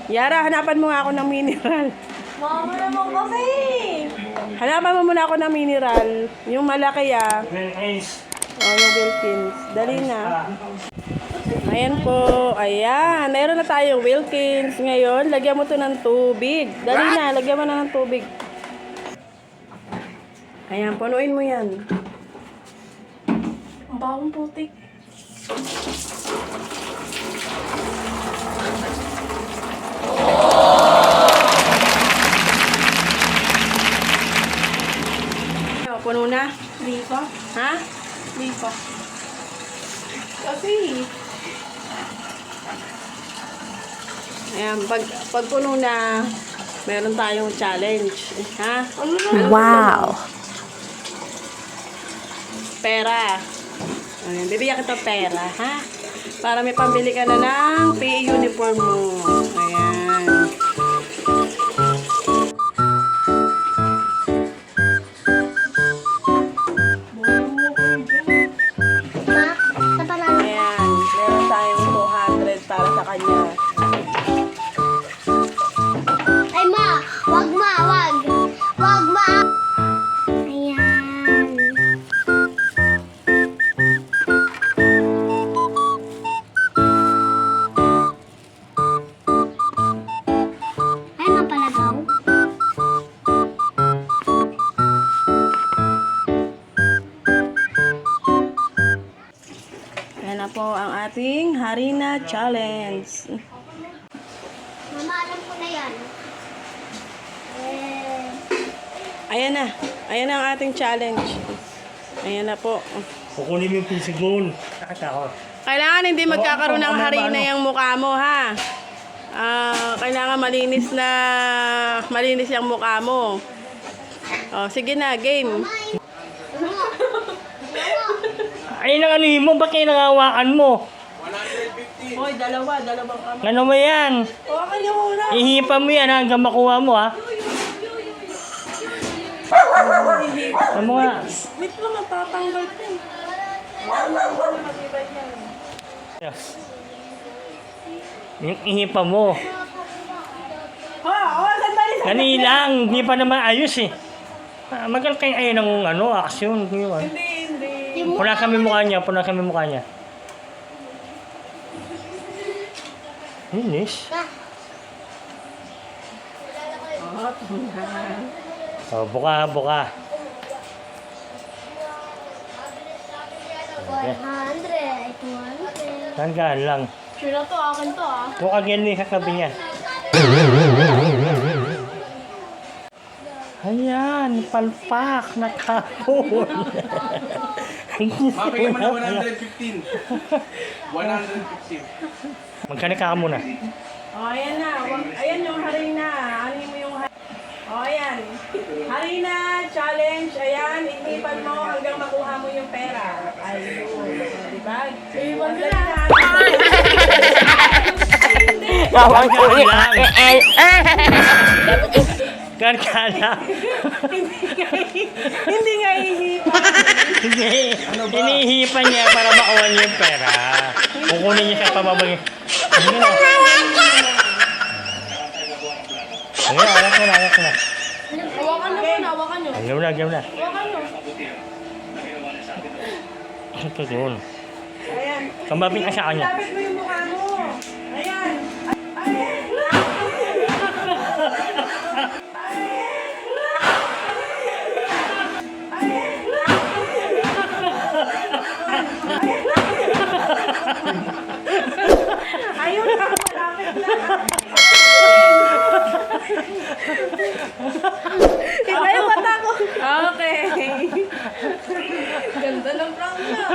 Yara, hanapan mo nga ako ng mineral. Mama naman kasi. Hanapan mo muna ako ng mineral. Yung malaki Wilkins. yung Wilkins. Dali na. Ayan po. Ayan. Meron na tayong Wilkins. Ngayon, lagyan mo to ng tubig. Dali na. Lagyan mo na ng tubig. Ayan. Punuin mo yan. Ang bawang putik. Puno na? Hindi pa. Ha? Hindi pa. Kasi. Ayan, pag puno na, meron tayong challenge. Ha? Ano na? Wow. Pera. Ayan, bibigyan kita pera, ha? Para may pambili ka na ng PE uniform mo. Ayan. Ayan, meron tayong 200 para sa kanya. Ay, ma! Wag, ma! Wag! Wag, ma! Ayan. Ay, mapalagaw. Ayan na po ang ating Harina Challenge. Mama, alam ko na yan. Eh, Ayan na. Ayan na ang ating challenge. Ayan na po. Kukunin mo yung pisig mo. Nakatakot. Kailangan hindi magkakaroon ng harina yung mukha mo, ha? Kailangan malinis yung mukha mo. Oh, sige na, game. Ay, nanganihin mo. Ba't kayo nangawakan mo? Hoy, dalawang kami. Ano mo yan? Hawakan niyo muna. Ihipa mo yan hanggang makuha mo, ha? Ano nga? Wait lang, matatanggal ko. Yung ihipa mo. Ha? Oh, sandali. Gani lang. Hindi pa naman ayos, eh. Magal kayo ng aksyon. Hindi. Puna kami mukha niya. Linis. Oh, buka. 100. Okay. 200. Tandaan lang. Sure na to, akin to ah. Kung again sa kabi niya. Ayan, palpak, nakapon. Mabigyan mo na 115. 115. Magkanika ka muna. Oh, ayan na. Ayan yung harina. Ano mo yung harina? Oh, ayan. Harina challenge. Ayan, ihipan mo hanggang makuha mo yung pera. Ayun. Oh, diba? Ihipan mo na. Bawang ko lang. Karkala. Hindi nga ihipan. Hindi. Hinihipan niya para makuha niya yung pera. Kukunin niya sa pababag. Ano na? Ano na? Anak mo na. Hawakan nyo muna, hawakan nyo. Alam na. Hawakan nyo. Ito doon. Ayan. Kambabing ka sa kanya. Lapit mo yung mukha mo. Ayan. Ayan. Ayun na, malapit na. Iba yung mata ko. Okay. Ganda ng prank na.